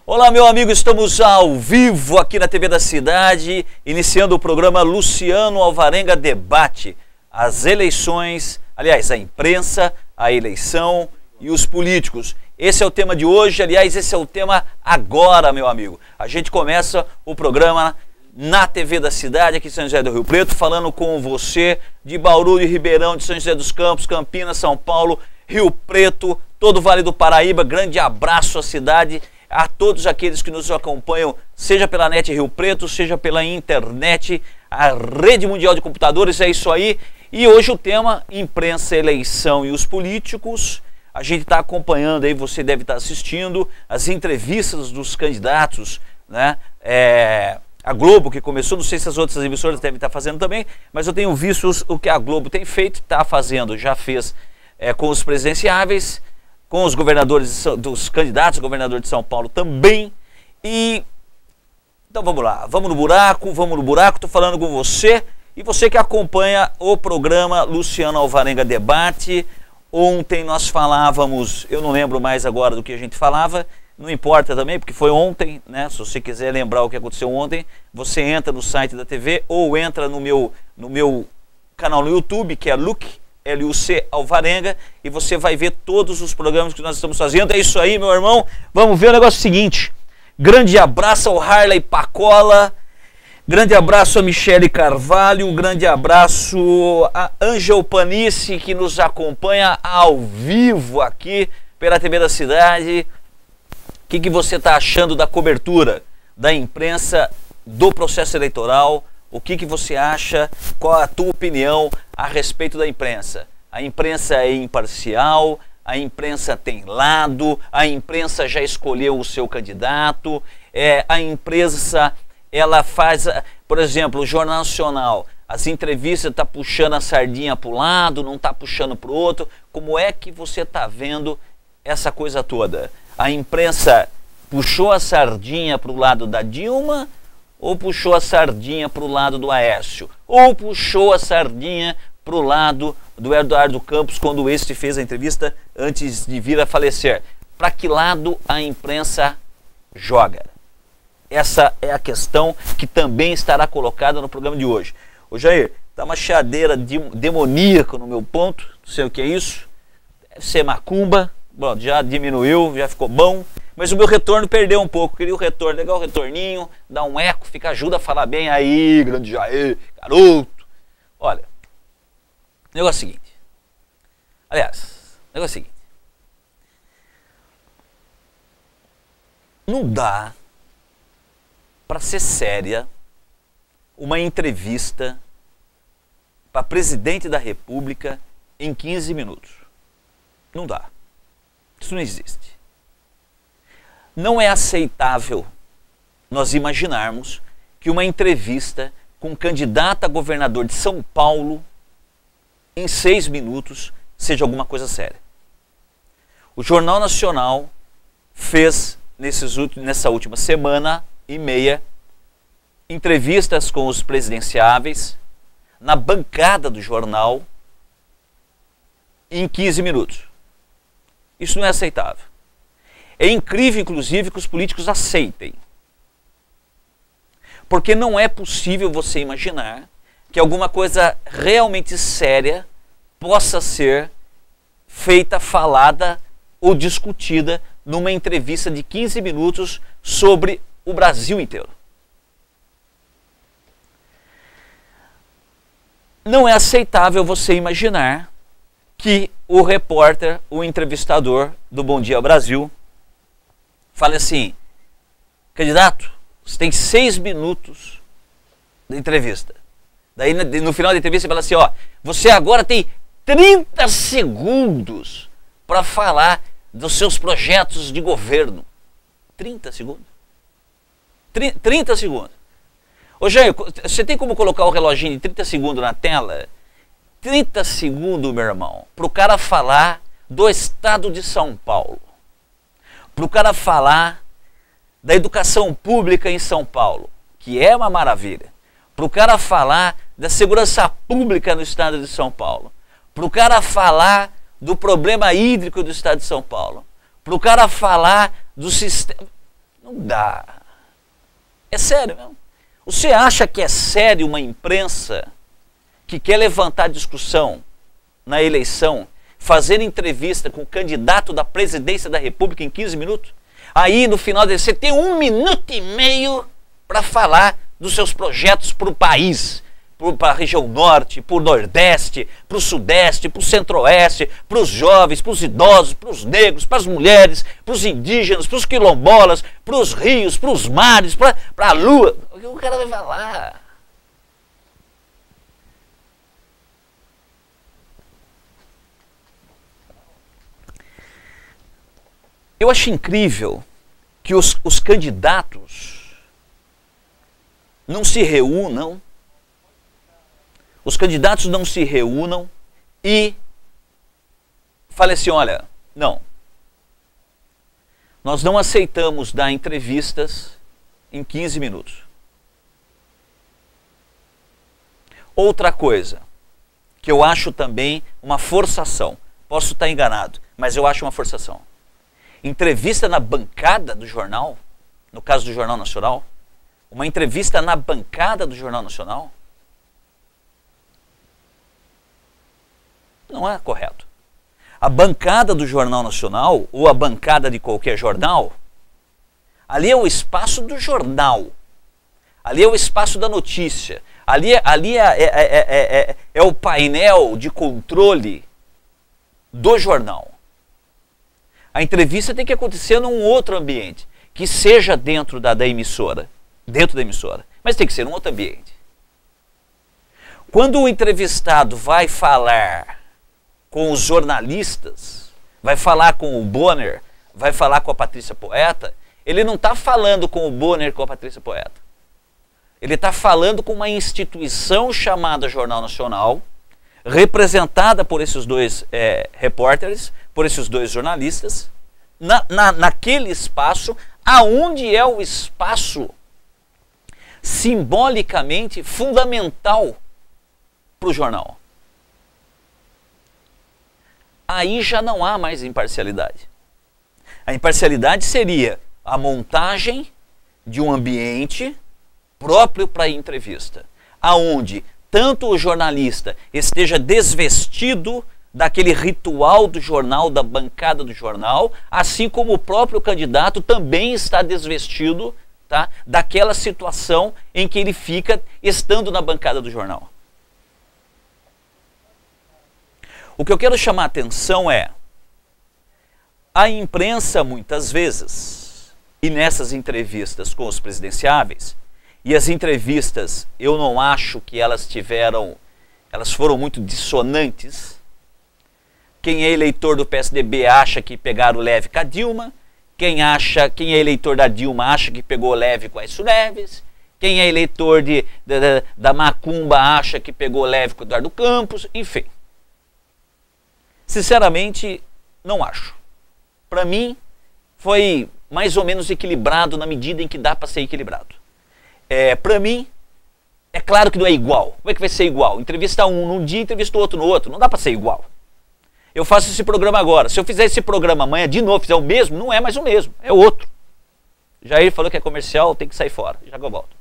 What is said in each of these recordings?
Olá, meu amigo, estamos ao vivo aqui na TV da Cidade, iniciando o programa Luciano Alvarenga Debate. As eleições, aliás, a imprensa, a eleição e os políticos. Esse é o tema de hoje, aliás, esse é o tema agora, meu amigo. A gente começa o programa na TV da Cidade, aqui em São José do Rio Preto, falando com você de Bauru, de Ribeirão, de São José dos Campos, Campinas, São Paulo, Rio Preto, todo o Vale do Paraíba. Grande abraço à cidade, a todos aqueles que nos acompanham, seja pela NET Rio Preto, seja pela internet, a rede mundial de computadores, é isso aí. E hoje o tema, imprensa, eleição e os políticos. A gente está acompanhando aí, você deve estar assistindo, as entrevistas dos candidatos, né? A Globo, que começou, não sei se as outras emissoras devem estar fazendo também, mas eu tenho visto o que a Globo tem feito, está fazendo, já fez com os presidenciáveis, com os governadores, dos candidatos a governador de São Paulo também. E então vamos lá, vamos no buraco, estou falando com você e você que acompanha o programa Luciano Alvarenga Debate. Ontem nós falávamos, eu não lembro mais agora do que a gente falava, não importa também, porque foi ontem, né? Se você quiser lembrar o que aconteceu ontem, você entra no site da TV ou entra no meu canal no YouTube, que é Luc Alvarenga, e você vai ver todos os programas que nós estamos fazendo. É isso aí, meu irmão. Vamos ver o negócio seguinte. Grande abraço ao Harley Pacola, grande abraço a Michele Carvalho, um grande abraço a Angel Panice, que nos acompanha ao vivo aqui pela TV da Cidade. O que você está achando da cobertura da imprensa do processo eleitoral? O que você acha? Qual a tua opinião a respeito da imprensa? A imprensa é imparcial? A imprensa tem lado? A imprensa já escolheu o seu candidato? A imprensa, ela faz, por exemplo, o Jornal Nacional, as entrevistas estão puxando a sardinha para o lado, não está puxando para o outro. Como é que você está vendo essa coisa toda? A imprensa puxou a sardinha para o lado da Dilma ou puxou a sardinha para o lado do Aécio? Ou puxou a sardinha para o lado do Eduardo Campos quando este fez a entrevista antes de vir a falecer? Para que lado a imprensa joga? Essa é a questão que também estará colocada no programa de hoje. Ô Jair, está uma chiadeira demoníaca no meu ponto, não sei o que é isso, deve ser macumba. Bom, já diminuiu, já ficou bom, mas o meu retorno perdeu um pouco. Queria o retorno, legal o retorninho, dá um eco, ajuda a falar bem aí, grande Jair, garoto. Olha, o negócio é o seguinte, não dá para ser séria uma entrevista para presidente da República em 15 minutos. Não dá. Isso não existe. Não é aceitável nós imaginarmos que uma entrevista com um candidato a governador de São Paulo em 6 minutos seja alguma coisa séria. O Jornal Nacional fez nessa última semana e meia entrevistas com os presidenciáveis na bancada do jornal em 15 minutos. Isso não é aceitável. É incrível, inclusive, que os políticos aceitem. Porque não é possível você imaginar que alguma coisa realmente séria possa ser feita, falada ou discutida numa entrevista de 15 minutos sobre o Brasil inteiro. Não é aceitável você imaginar que o repórter, o entrevistador do Bom Dia Brasil, fale assim: candidato, você tem 6 minutos de entrevista. Daí no final da entrevista ele fala assim, ó, você agora tem 30 segundos para falar dos seus projetos de governo. 30 segundos? 30 segundos. Ô Jair, você tem como colocar o reloginho de 30 segundos na tela? 30 segundos, meu irmão, para o cara falar do estado de São Paulo, para o cara falar da educação pública em São Paulo, que é uma maravilha, para o cara falar da segurança pública no estado de São Paulo, para o cara falar do problema hídrico do estado de São Paulo, para o cara falar do sistema. Não dá. É sério mesmo. Você acha que é sério uma imprensa que quer levantar discussão na eleição, fazer entrevista com o candidato da presidência da República em 15 minutos? Aí no final você tem 1 minuto e meio para falar dos seus projetos para o país, para a região norte, para o nordeste, para o sudeste, para o centro-oeste, para os jovens, para os idosos, para os negros, para as mulheres, para os indígenas, para os quilombolas, para os rios, para os mares, para a lua. O que o cara vai falar? Eu acho incrível que os candidatos não se reúnam, e falem assim, olha, não, nós não aceitamos dar entrevistas em 15 minutos. Outra coisa, que eu acho também uma forçação, posso estar enganado, mas eu acho uma forçação. Entrevista na bancada do jornal, no caso do Jornal Nacional, uma entrevista na bancada do Jornal Nacional, não é correto. A bancada do Jornal Nacional, ou a bancada de qualquer jornal, ali é o espaço do jornal, ali é o espaço da notícia, ali é o painel de controle do jornal. A entrevista tem que acontecer num outro ambiente, que seja dentro da emissora, mas tem que ser num outro ambiente. Quando o entrevistado vai falar com os jornalistas, vai falar com o Bonner, vai falar com a Patrícia Poeta, ele não está falando com o Bonner e com a Patrícia Poeta. Ele está falando com uma instituição chamada Jornal Nacional, representada por esses dois repórteres, por esses dois jornalistas, naquele espaço, aonde é o espaço simbolicamente fundamental para o jornal. Aí já não há mais imparcialidade. A imparcialidade seria a montagem de um ambiente próprio para a entrevista, aonde tanto o jornalista esteja desvestido daquele ritual do jornal, da bancada do jornal, assim como o próprio candidato também está desvestido, tá, daquela situação em que ele fica estando na bancada do jornal. O que eu quero chamar a atenção é a imprensa muitas vezes, e nessas entrevistas com os presidenciáveis, e as entrevistas eu não acho que elas foram muito dissonantes. Quem é eleitor do PSDB acha que pegaram leve com a Dilma, quem é eleitor da Dilma acha que pegou leve com a Aécio Neves, quem é eleitor da Macumba acha que pegou leve com o Eduardo Campos, enfim. Sinceramente, não acho. Para mim, foi mais ou menos equilibrado na medida em que dá para ser equilibrado. Para mim, é claro que não é igual. Como é que vai ser igual? Entrevista um num dia, entrevista o outro no outro. Não dá para ser igual. Eu faço esse programa agora. Se eu fizer esse programa amanhã de novo, fizer o mesmo, não é mais o mesmo, é outro. Jair falou que é comercial, tem que sair fora. Já que eu volto.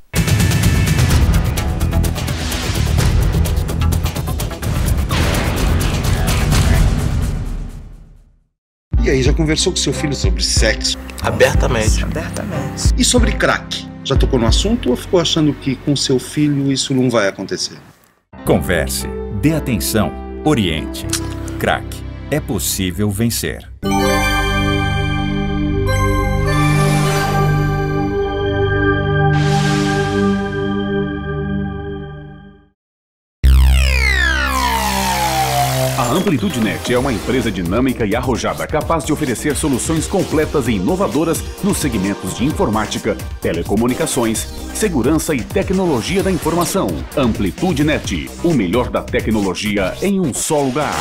E aí, já conversou com seu filho sobre sexo? Abertamente. E sobre crack? Já tocou no assunto ou ficou achando que com seu filho isso não vai acontecer? Converse, dê atenção, oriente. Crack, é possível vencer. A AmplitudeNet é uma empresa dinâmica e arrojada capaz de oferecer soluções completas e inovadoras nos segmentos de informática, telecomunicações, segurança e tecnologia da informação. AmplitudeNet, o melhor da tecnologia em um só lugar.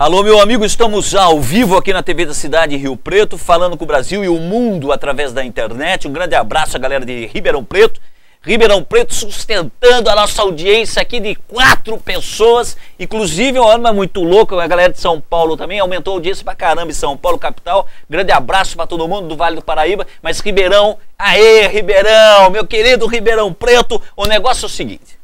Alô, meu amigo, estamos ao vivo aqui na TV da Cidade Rio Preto, falando com o Brasil e o mundo através da internet. Um grande abraço à galera de Ribeirão Preto. Ribeirão Preto sustentando a nossa audiência aqui de 4 pessoas. Inclusive, uma arma muito louca, a galera de São Paulo também aumentou a audiência pra caramba em São Paulo, capital. Grande abraço para todo mundo do Vale do Paraíba. Mas Ribeirão, aê, Ribeirão, meu querido Ribeirão Preto, o negócio é o seguinte.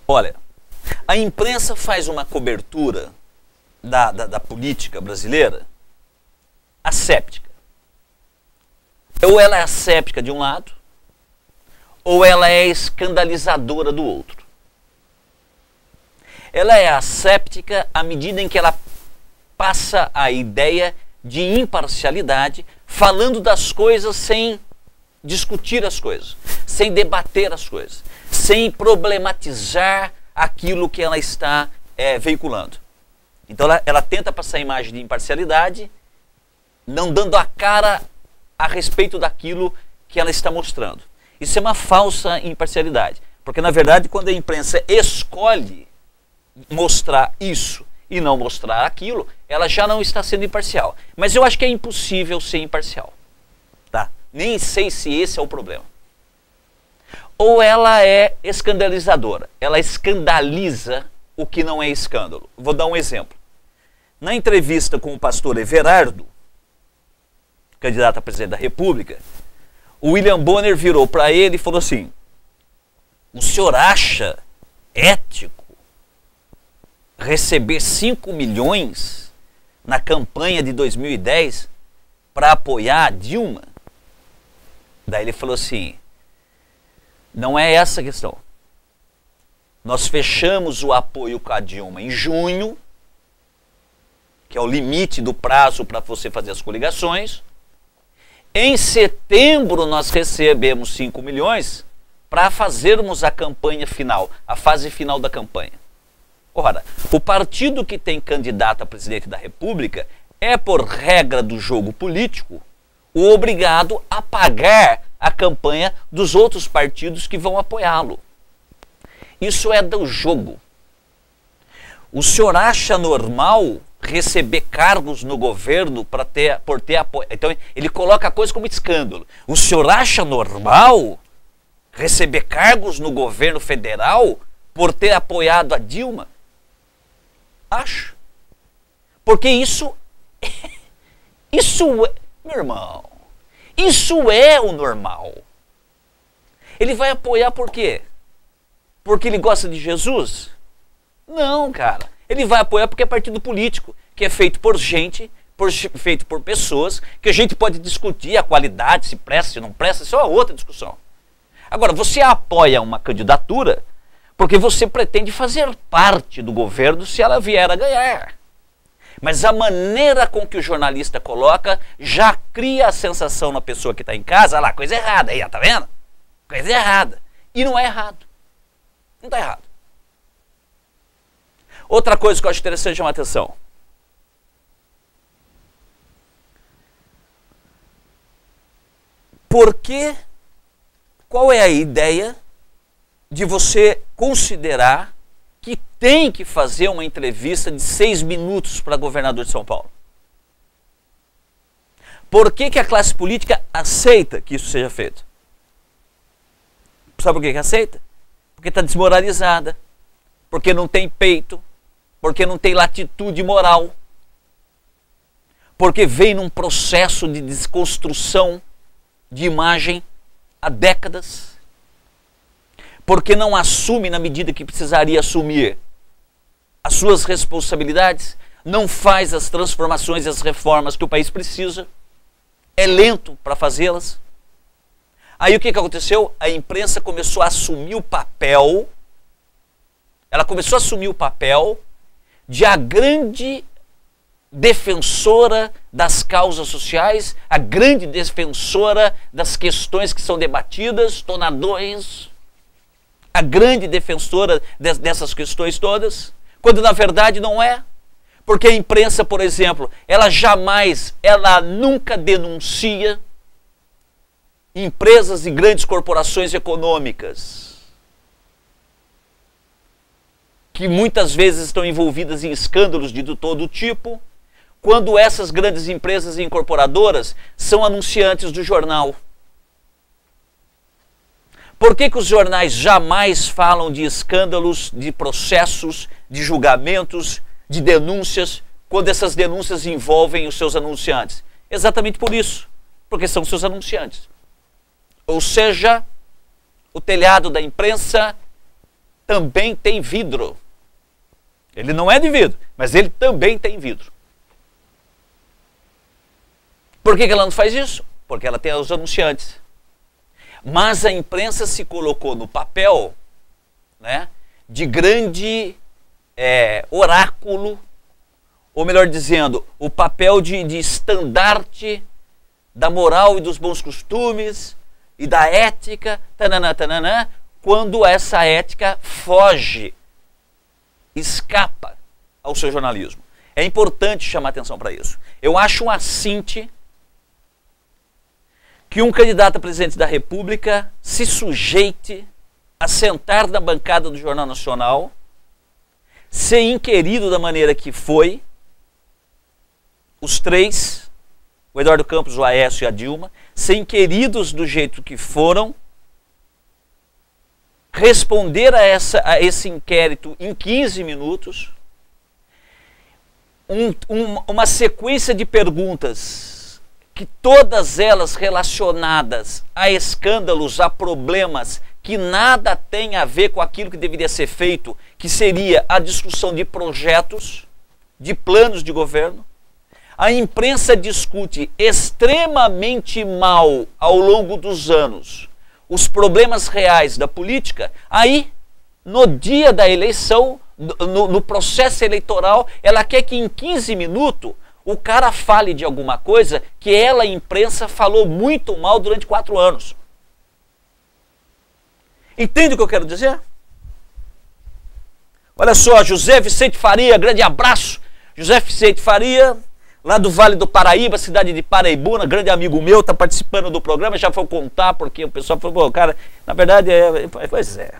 Olha, a imprensa faz uma cobertura da política brasileira asséptica. Ou ela é asséptica de um lado, ou ela é escandalizadora do outro. Ela é asséptica à medida em que ela passa a ideia de imparcialidade, falando das coisas sem discutir as coisas, sem debater as coisas, sem problematizar aquilo que ela está veiculando. Então ela tenta passar a imagem de imparcialidade, não dando a cara a respeito daquilo que ela está mostrando. Isso é uma falsa imparcialidade, porque na verdade quando a imprensa escolhe mostrar isso e não mostrar aquilo, ela já não está sendo imparcial. Mas eu acho que é impossível ser imparcial. Tá? Nem sei se esse é o problema. Ou ela é escandalizadora, ela escandaliza o que não é escândalo. Vou dar um exemplo. Na entrevista com o pastor Everardo, candidato a presidente da República, o William Bonner virou para ele e falou assim: o senhor acha ético receber 5 milhões na campanha de 2010 para apoiar a Dilma? Daí ele falou assim: não é essa a questão. Nós fechamos o apoio com a Dilma em junho, que é o limite do prazo para você fazer as coligações. Em setembro nós recebemos 5 milhões para fazermos a campanha final, a fase final da campanha. Ora, o partido que tem candidato a presidente da República é, por regra do jogo político, o obrigado a pagar a campanha dos outros partidos que vão apoiá-lo. Isso é do jogo. O senhor acha normal receber cargos no governo por ter apoio? Então ele coloca a coisa como escândalo. O senhor acha normal receber cargos no governo federal por ter apoiado a Dilma? Acho. Porque isso meu irmão, isso é o normal. Ele vai apoiar por quê? Porque ele gosta de Jesus? Não, cara. Ele vai apoiar porque é partido político, que é feito por gente, feito por pessoas, que a gente pode discutir a qualidade, se presta, se não presta, isso é outra discussão. Agora, você apoia uma candidatura porque você pretende fazer parte do governo se ela vier a ganhar. Mas a maneira com que o jornalista coloca já cria a sensação na pessoa que está em casa: olha lá, coisa errada aí, tá vendo? Coisa errada. E não é errado. Não está errado. Outra coisa que eu acho interessante chamar a atenção. Qual é a ideia de você considerar que tem que fazer uma entrevista de 6 minutos para governador de São Paulo? Por que a classe política aceita que isso seja feito? Sabe por que aceita? Porque está desmoralizada, porque não tem peito, porque não tem latitude moral, porque vem num processo de desconstrução de imagem há décadas, porque não assume na medida que precisaria assumir as suas responsabilidades, não faz as transformações e as reformas que o país precisa, é lento para fazê-las. Aí o que aconteceu? A imprensa começou a assumir o papel, de a grande defensora das causas sociais, a grande defensora das questões que são debatidas, tonadões, a grande defensora dessas questões todas, quando na verdade não é. Porque a imprensa, por exemplo, ela nunca denuncia empresas e grandes corporações econômicas. que muitas vezes estão envolvidas em escândalos de todo tipo, quando essas grandes empresas e incorporadoras são anunciantes do jornal. Por que os jornais jamais falam de escândalos, de processos, de julgamentos, de denúncias, quando essas denúncias envolvem os seus anunciantes? Exatamente por isso, porque são seus anunciantes. Ou seja, o telhado da imprensa também tem vidro. Ele não é de vidro, mas ele também tem vidro. Por que ela não faz isso? Porque ela tem os anunciantes. Mas a imprensa se colocou no papel, né, de grande oráculo, ou melhor dizendo, o papel de estandarte da moral e dos bons costumes e da ética, quando essa ética foge, escapa ao seu jornalismo. É importante chamar atenção para isso. Eu acho um assinte que um candidato a presidente da República se sujeite a sentar na bancada do Jornal Nacional, ser inquirido da maneira que foi, os três, o Eduardo Campos, o Aécio e a Dilma, ser inquiridos do jeito que foram, responder a esse inquérito em 15 minutos, uma sequência de perguntas que todas elas relacionadas a escândalos, a problemas que nada tem a ver com aquilo que deveria ser feito, que seria a discussão de projetos, de planos de governo. A imprensa discute extremamente mal ao longo dos anos os problemas reais da política. Aí, no dia da eleição, no processo eleitoral, ela quer que em 15 minutos o cara fale de alguma coisa que ela, a imprensa, falou muito mal durante 4 anos. Entende o que eu quero dizer? Olha só, José Vicente Faria, grande abraço. José Vicente Faria, lá do Vale do Paraíba, cidade de Paraibuna, grande amigo meu, está participando do programa, já foi contar, porque o pessoal falou, cara, na verdade, pois é.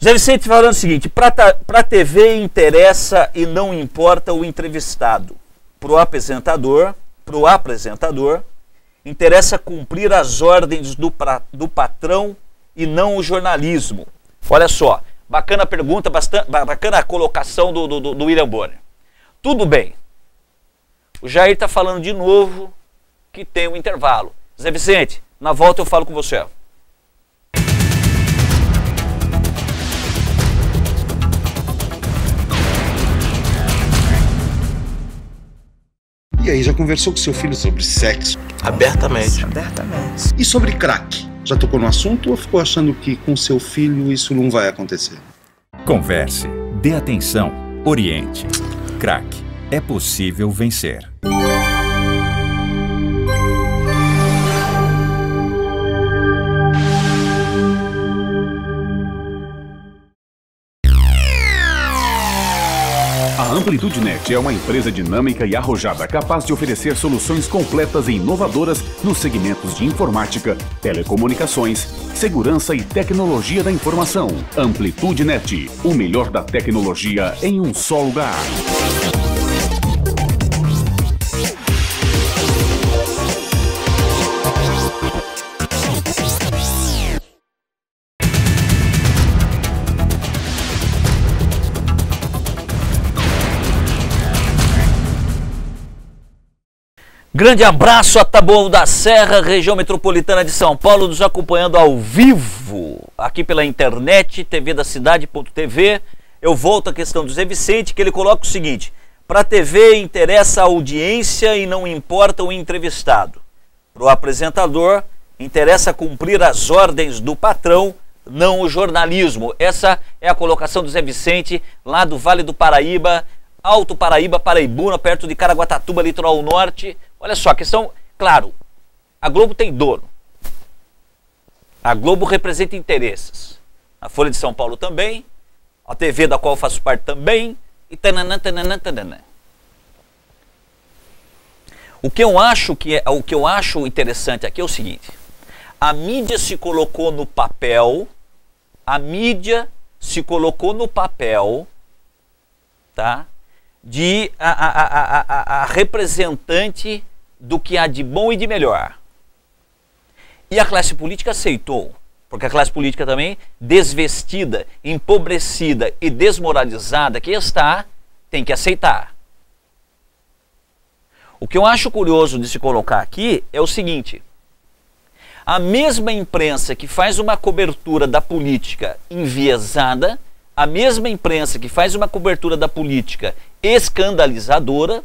José Vicente falando o seguinte, para a TV interessa e não importa o entrevistado. Para o apresentador, interessa cumprir as ordens do patrão e não o jornalismo. Olha só, bacana a pergunta, bacana a colocação do William Bonner. Tudo bem, o Jair está falando de novo que tem um intervalo. Zé Vicente, na volta eu falo com você. E aí, já conversou com seu filho sobre sexo? Abertamente. E sobre crack? Já tocou no assunto ou ficou achando que com seu filho isso não vai acontecer? Converse, dê atenção, oriente. Crack, é possível vencer. A Amplitude Net é uma empresa dinâmica e arrojada capaz de oferecer soluções completas e inovadoras nos segmentos de informática, telecomunicações, segurança e tecnologia da informação. Amplitude Net, o melhor da tecnologia em um só lugar. Grande abraço a Taboão da Serra, região metropolitana de São Paulo, nos acompanhando ao vivo, aqui pela internet, tvdacidade.tv. Eu volto à questão do Zé Vicente, que ele coloca o seguinte, para a TV interessa a audiência e não importa o entrevistado. Para o apresentador, interessa cumprir as ordens do patrão, não o jornalismo. Essa é a colocação do Zé Vicente, lá do Vale do Paraíba, Alto Paraíba, Paraibuna, perto de Caraguatatuba, litoral norte. Olha só, a questão, claro, a Globo tem dono. A Globo representa interesses. A Folha de São Paulo também, a TV da qual eu faço parte também, e tananã. O que eu acho interessante aqui é o seguinte, a mídia se colocou no papel, a mídia se colocou no papel, tá, de a representante do que há de bom e de melhor. E a classe política aceitou, porque a classe política também, desvestida, empobrecida e desmoralizada que está, tem que aceitar. O que eu acho curioso de se colocar aqui é o seguinte: a mesma imprensa que faz uma cobertura da política enviesada, a mesma imprensa que faz uma cobertura da política escandalizadora,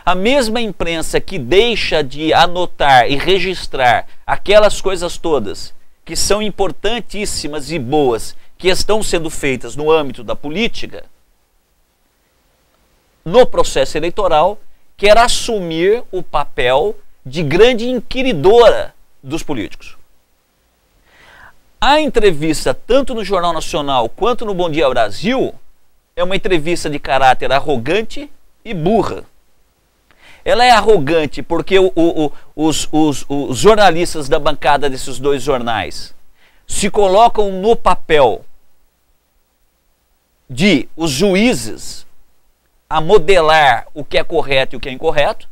a mesma imprensa que deixa de anotar e registrar aquelas coisas todas que são importantíssimas e boas que estão sendo feitas no âmbito da política, no processo eleitoral, quer assumir o papel de grande inquiridora dos políticos. A entrevista, tanto no Jornal Nacional quanto no Bom Dia Brasil, é uma entrevista de caráter arrogante e burra. Ela é arrogante porque os jornalistas da bancada desses dois jornais se colocam no papel de os juízes a modelar o que é correto e o que é incorreto,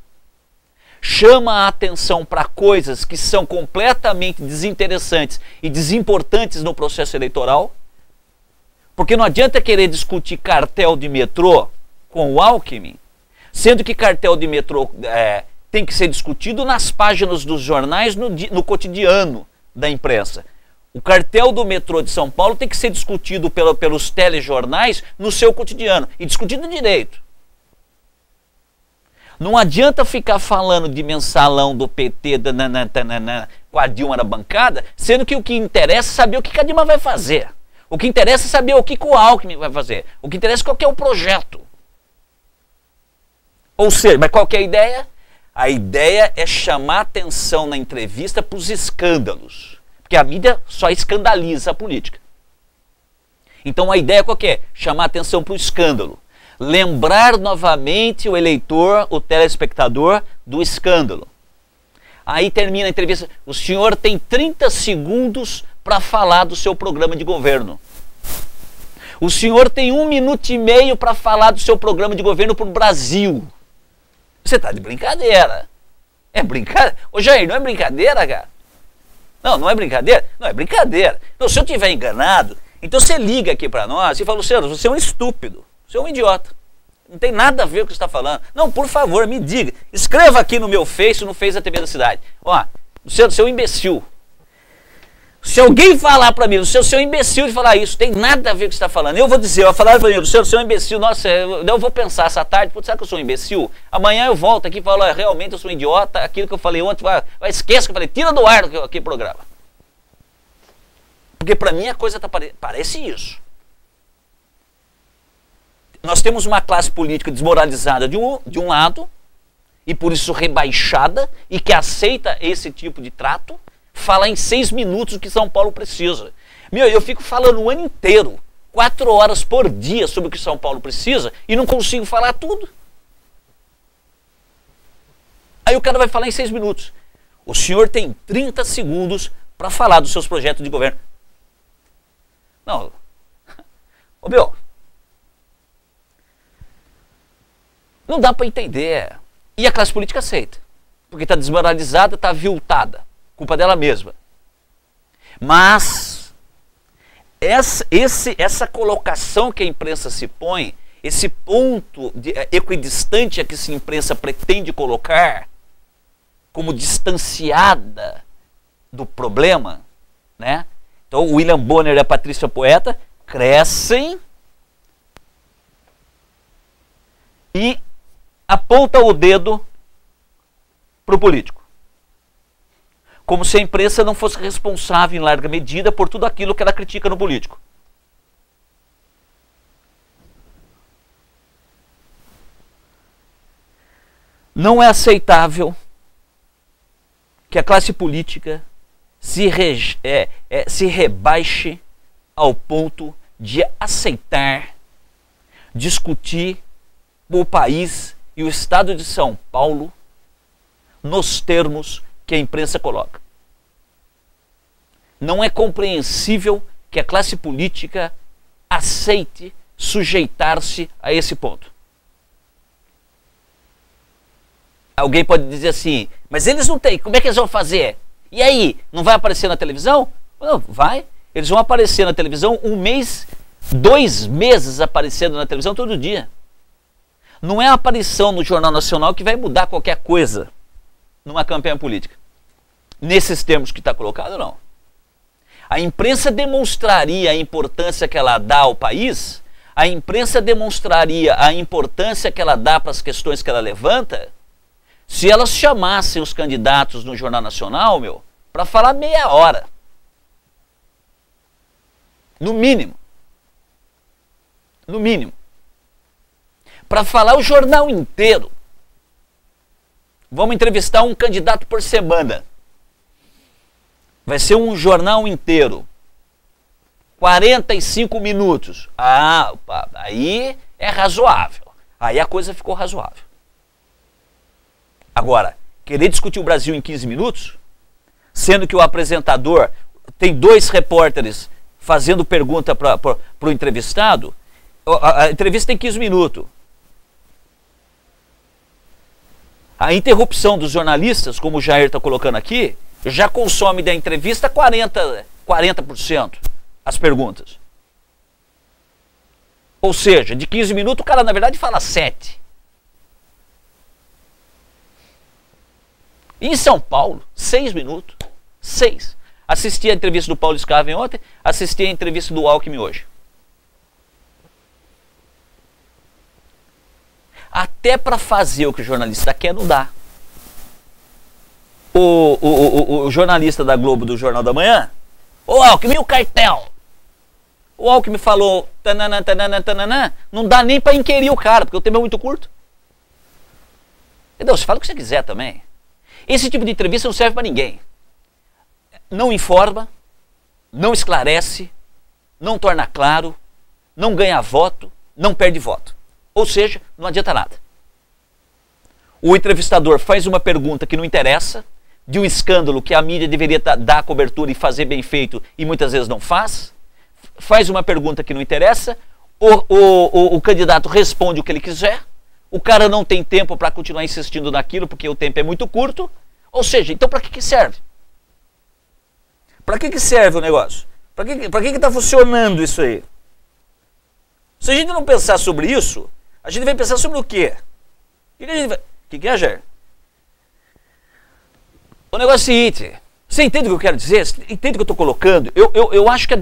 chama a atenção para coisas que são completamente desinteressantes e desimportantes no processo eleitoral, porque não adianta querer discutir cartel de metrô com o Alckmin, sendo que cartel de metrô tem que ser discutido nas páginas dos jornais, no cotidiano da imprensa. O cartel do metrô de São Paulo tem que ser discutido pelos telejornais no seu cotidiano, e discutido direito. Não adianta ficar falando de mensalão do PT, com a Dilma na bancada, sendo que o que interessa é saber o que a Dilma vai fazer. O que interessa é saber o que o Alckmin vai fazer. O que interessa é qual que é o projeto. Ou seja, mas qual que é a ideia? A ideia é chamar atenção na entrevista para os escândalos. Porque a mídia só escandaliza a política. Então a ideia qual que é? Chamar atenção para o escândalo. Lembrar novamente o eleitor, o telespectador, do escândalo. Aí termina a entrevista. O senhor tem 30 segundos para falar do seu programa de governo. O senhor tem 1 minuto e meio para falar do seu programa de governo para o Brasil. Você está de brincadeira. É brincadeira? Ô Jair, não é brincadeira, cara? Não, não é brincadeira? Não, é brincadeira. Então, se eu estiver enganado, então você liga aqui para nós e fala: Luciano, você é um estúpido. Você é um idiota. Não tem nada a ver com o que você está falando. Não, por favor, me diga. Escreva aqui no meu Face, no Face da TV da Cidade. Ó, Luciano, você é um imbecil. Se alguém falar para mim, Luciano, você é um imbecil de falar isso, tem nada a ver com o que você está falando. Eu vou dizer, eu vou falar para mim, Luciano, você é um imbecil. Nossa, eu vou pensar essa tarde, será que eu sou um imbecil? Amanhã eu volto aqui e falo: realmente eu sou um idiota, aquilo que eu falei ontem, esqueça que eu falei, tira do ar aquele programa. Porque para mim a coisa parece isso. Nós temos uma classe política desmoralizada de um lado, e por isso rebaixada, e que aceita esse tipo de trato, fala em 6 minutos o que São Paulo precisa. Meu, eu fico falando o ano inteiro, 4 horas por dia sobre o que São Paulo precisa, e não consigo falar tudo. Aí o cara vai falar em 6 minutos. O senhor tem 30 segundos para falar dos seus projetos de governo. Não. Ô meu, não dá para entender. E a classe política aceita. Porque está desmoralizada, está aviltada. Culpa dela mesma. Mas essa colocação que a imprensa se põe, esse ponto equidistante a que a imprensa pretende colocar como distanciada do problema, né? Então o William Bonner e a Patrícia Poeta crescem e aponta o dedo para o político. Como se a imprensa não fosse responsável em larga medida por tudo aquilo que ela critica no político. Não é aceitável que a classe política se rebaixe ao ponto de aceitar, discutir o país e o estado de São Paulo nos termos que a imprensa coloca. Não é compreensível que a classe política aceite sujeitar-se a esse ponto. Alguém pode dizer assim, mas eles não têm, como é que eles vão fazer? E aí, não vai aparecer na televisão? Não, vai. Eles vão aparecer na televisão 1 mês, 2 meses aparecendo na televisão todo dia. Não é a aparição no Jornal Nacional que vai mudar qualquer coisa numa campanha política. Nesses termos que está colocado, não. A imprensa demonstraria a importância que ela dá ao país, a imprensa demonstraria a importância que ela dá para as questões que ela levanta, se elas chamassem os candidatos no Jornal Nacional, para falar meia hora. No mínimo. No mínimo. Para falar o jornal inteiro. Vamos entrevistar um candidato por semana. Vai ser um jornal inteiro. 45 minutos. Ah, aí é razoável. Aí a coisa ficou razoável. Agora, querer discutir o Brasil em 15 minutos, sendo que o apresentador tem 2 repórteres fazendo pergunta para o entrevistado, a entrevista tem 15 minutos. A interrupção dos jornalistas, como o Jair está colocando aqui, já consome da entrevista 40% as perguntas. Ou seja, de 15 minutos o cara na verdade fala 7. Em São Paulo, 6 minutos. 6. Assisti a entrevista do Paulo Scaven ontem, assisti a entrevista do Alckmin hoje. Até para fazer o que o jornalista quer não dá. O jornalista da Globo do Jornal da Manhã, ô Alckmin, o cartel. O Alckmin falou, tanana, tanana, tanana, não dá nem para inquirir o cara, porque o tema é muito curto. Entendeu? Você fala o que você quiser também. Esse tipo de entrevista não serve para ninguém. Não informa, não esclarece, não torna claro, não ganha voto, não perde voto. Ou seja, não adianta nada. O entrevistador faz uma pergunta que não interessa, de um escândalo que a mídia deveria dar cobertura e fazer bem feito e muitas vezes não faz. Faz uma pergunta que não interessa, o candidato responde o que ele quiser, o cara não tem tempo para continuar insistindo naquilo porque o tempo é muito curto. Ou seja, então para que serve? Para que serve o negócio? Para que está funcionando isso aí? Se a gente não pensar sobre isso, a gente vai pensar sobre o quê? O que é, Jair? O negócio é o seguinte, você entende o que eu quero dizer? Você entende o que eu estou colocando? Eu acho que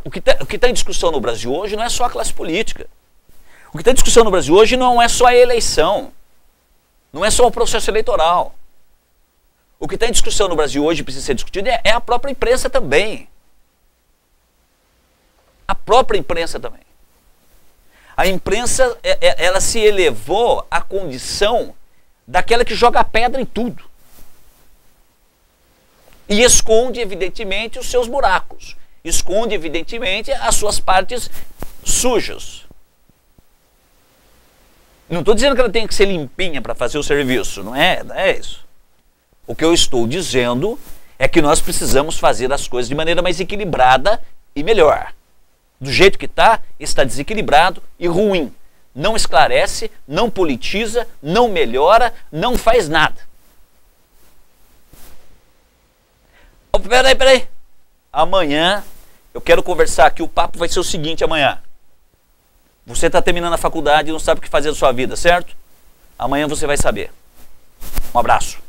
o que está em discussão no Brasil hoje não é só a classe política. O que está em discussão no Brasil hoje não é só a eleição. Não é só o processo eleitoral. O que está em discussão no Brasil hoje, precisa ser discutido, é a própria imprensa também. A própria imprensa também. A imprensa, ela se elevou à condição daquela que joga pedra em tudo. E esconde, evidentemente, os seus buracos. Esconde, evidentemente, as suas partes sujas. Não estou dizendo que ela tem que ser limpinha para fazer o serviço, não é isso. O que eu estou dizendo é que nós precisamos fazer as coisas de maneira mais equilibrada e melhor. Do jeito que está desequilibrado e ruim. Não esclarece, não politiza, não melhora, não faz nada. Oh, peraí. Amanhã eu quero conversar aqui, o papo vai ser o seguinte amanhã. Você está terminando a faculdade e não sabe o que fazer da sua vida, certo? Amanhã você vai saber. Um abraço.